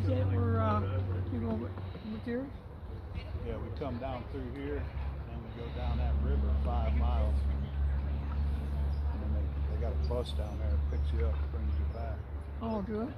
that were you go with yours? Yeah, we come down through here and we go down that river 5 miles. And then they got a bus down there that picks you up, brings you back. Oh, do it?